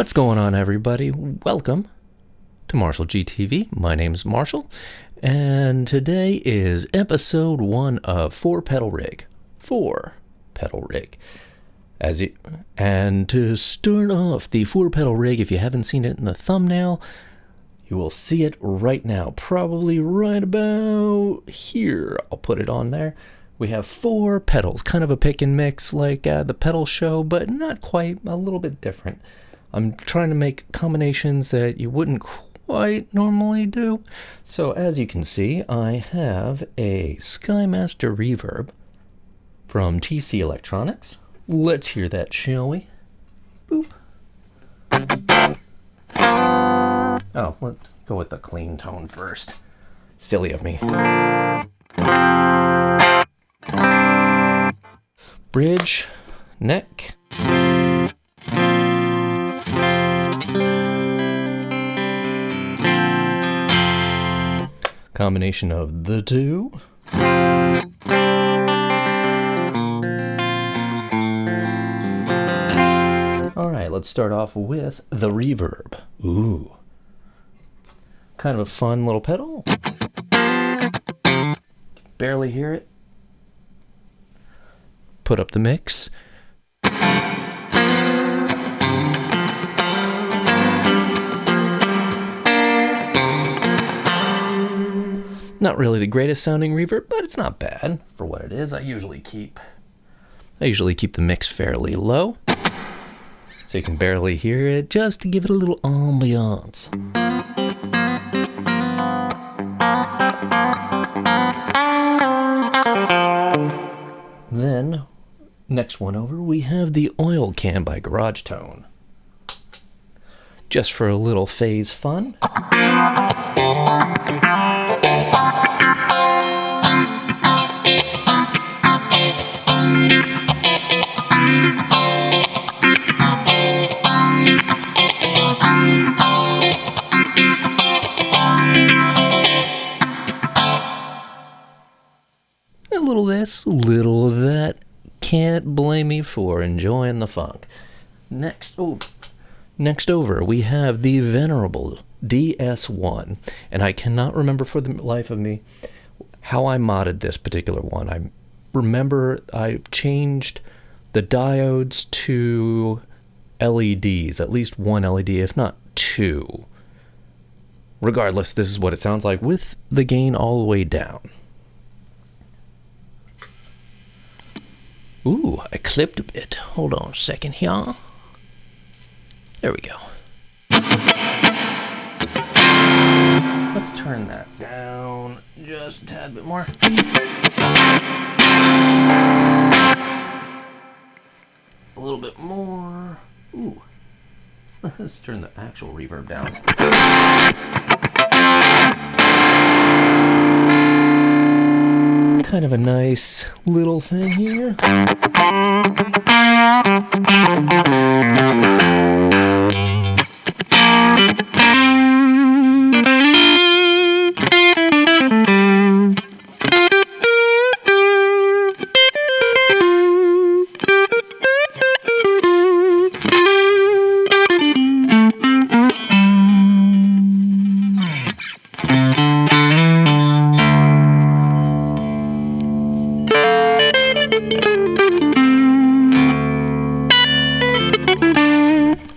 What's going on, everybody? Welcome to Marshall GTV. My name's Marshall, and today is episode 1 of 4-Pedal Rig. 4-Pedal Rig. And to start off the 4-Pedal Rig, if you haven't seen it in the thumbnail, you will see it right now, probably right about here. I'll put it on there. We have 4 pedals, kind of a pick and mix like the pedal show, but not quite, a little bit different. I'm trying to make combinations that you wouldn't quite normally do. So as you can see, I have a Skymaster Reverb from TC Electronics. Let's hear that, shall we? Boop. Oh, let's go with the clean tone first. Silly of me. Bridge, neck. Combination of the two. Alright, let's start off with the reverb. Ooh. Kind of a fun little pedal. Barely hear it. Put up the mix. Not really the greatest sounding reverb, but it's not bad for what it is. I usually keep the mix fairly low, so you can barely hear it, just to give it a little ambiance. Then, next one over, we have the Oil Can by Garagetone. Just for a little phase fun. A little this, a little of that. Can't blame me for enjoying the funk. Next over, we have the Venerable DS-1. And I cannot remember for the life of me how I modded this particular one. I remember I changed the diodes to LEDs, at least one LED, if not 2. Regardless, this is what it sounds like with the gain all the way down. Ooh, I clipped a bit. Hold on a second here. There we go. Let's turn that down just a tad bit more. A little bit more. Ooh. Let's turn the actual reverb down. Kind of a nice little thing here.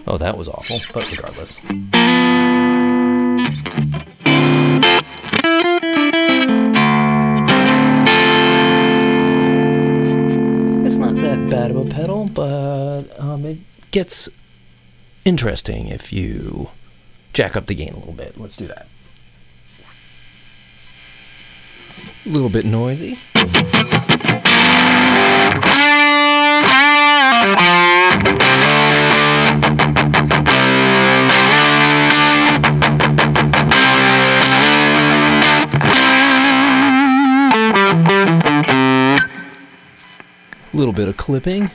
Oh, that was awful, but regardless. It's not that bad of a pedal, but it gets interesting if you jack up the gain a little bit. Let's do that. A little bit noisy. A little bit of clipping.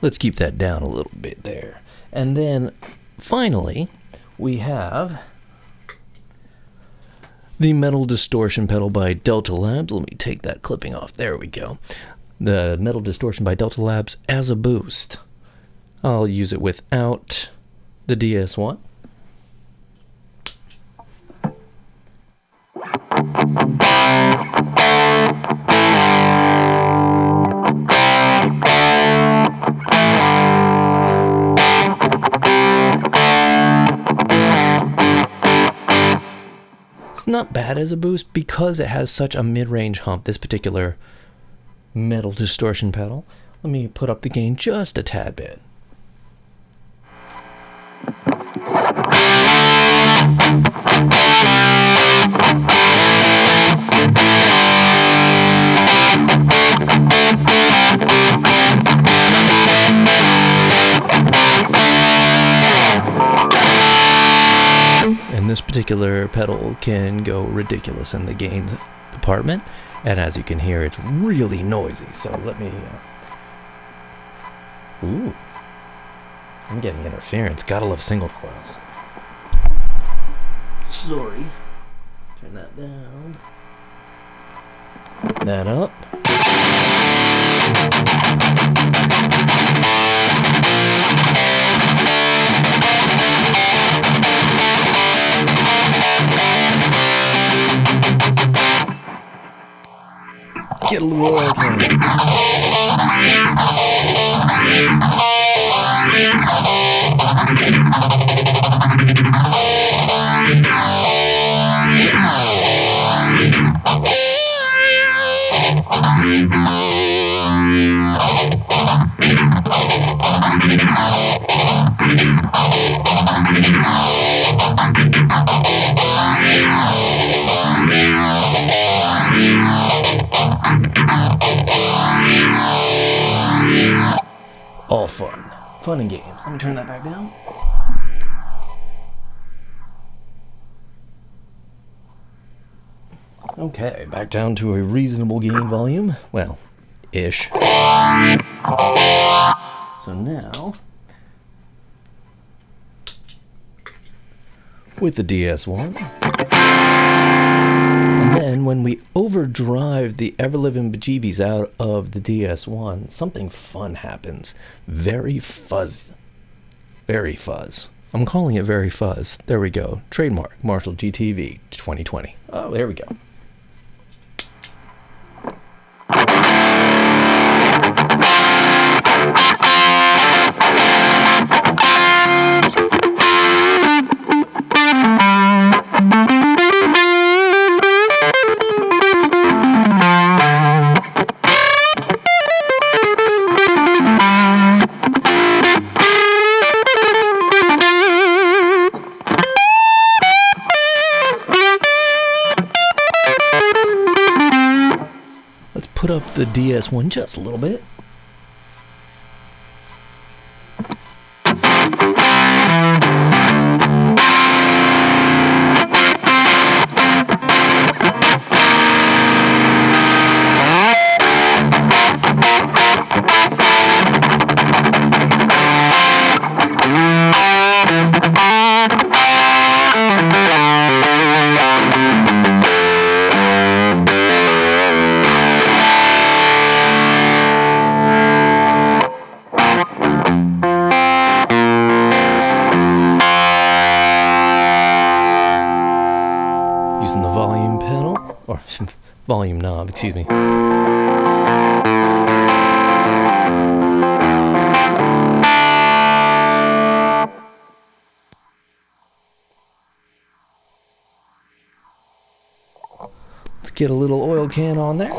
Let's keep that down a little bit there. And then finally, we have the Metal Distortion pedal by Delta Labs. Let me take that clipping off. There we go. The Metal Distortion by Delta Labs as a boost. I'll use it without the DS-1. It's not bad as a boost because it has such a mid-range hump, this particular Metal Distortion pedal. Let me put up the gain just a tad bit. And this particular pedal can go ridiculous in the gain department, and as you can hear, it's really noisy. So let me ooh, I'm getting interference. Gotta love single coils. Sorry. Turn that down. That up. Get a little oil can. All fun. Fun and games. Let me turn that back down. Okay, back down to a reasonable gain volume. Well, ish. So now, with the DS-1, and then when we overdrive the ever-living bejeebies out of the DS-1, something fun happens. Very fuzz. Very fuzz. I'm calling it very fuzz. There we go. Trademark, Marshall GTV 2020. Oh, there we go. Put up the DS-1 just a little bit. Using the volume pedal, or volume knob, excuse me. Let's get a little oil can on there.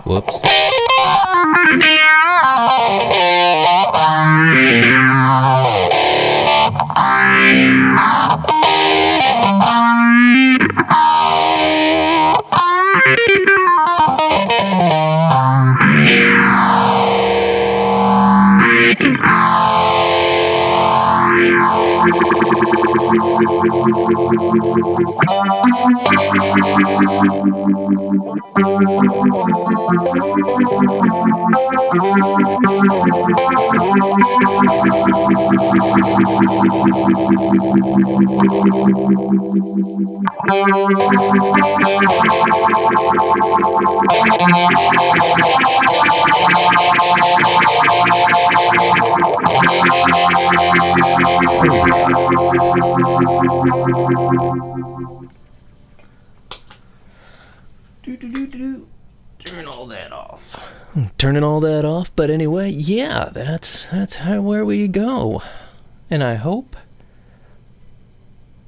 Whoops. Turn all that off. Turning all that off, but anyway, yeah, that's how where we go. And I hope,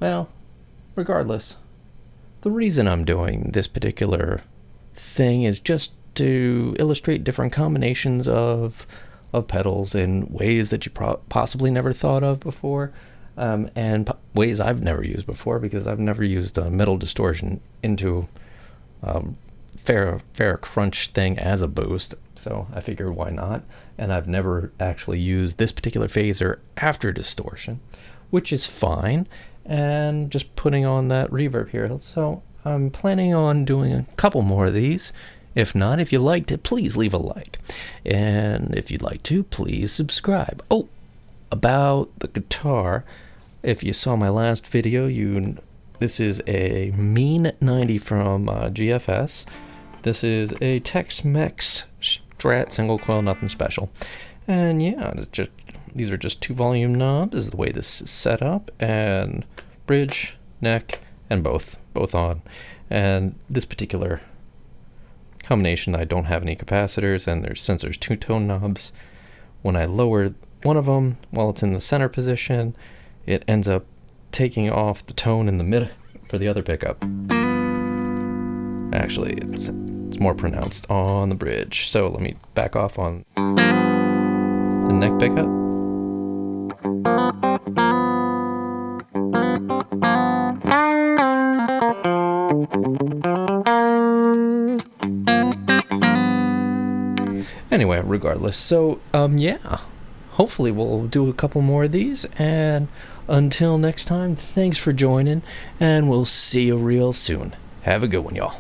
well, regardless, the reason I'm doing this particular thing is just to illustrate different combinations of pedals in ways that you possibly never thought of before, and ways I've never used before, because I've never used a metal distortion into fair crunch thing as a boost, so I figured why not. And I've never actually used this particular phaser after distortion, which is fine, and just putting on that reverb here. So I'm planning on doing a couple more of these. If not, if you liked it, please leave a like, and if you'd like to, please subscribe. Oh, about the guitar, if you saw my last video, this is a Mean 90 from GFS. This is a Tex-Mex Strat single coil, nothing special. And yeah, these are just 2 volume knobs is the way this is set up, and bridge, neck, and both on. And this particular combination, I don't have any capacitors, and since there's 2-tone knobs, when I lower one of them while it's in the center position, it ends up taking off the tone in the mid for the other pickup. Actually, it's more pronounced on the bridge. So let me back off on the neck pickup. Anyway, regardless, so yeah, hopefully we'll do a couple more of these, and until next time, thanks for joining, and we'll see you real soon. Have a good one, y'all.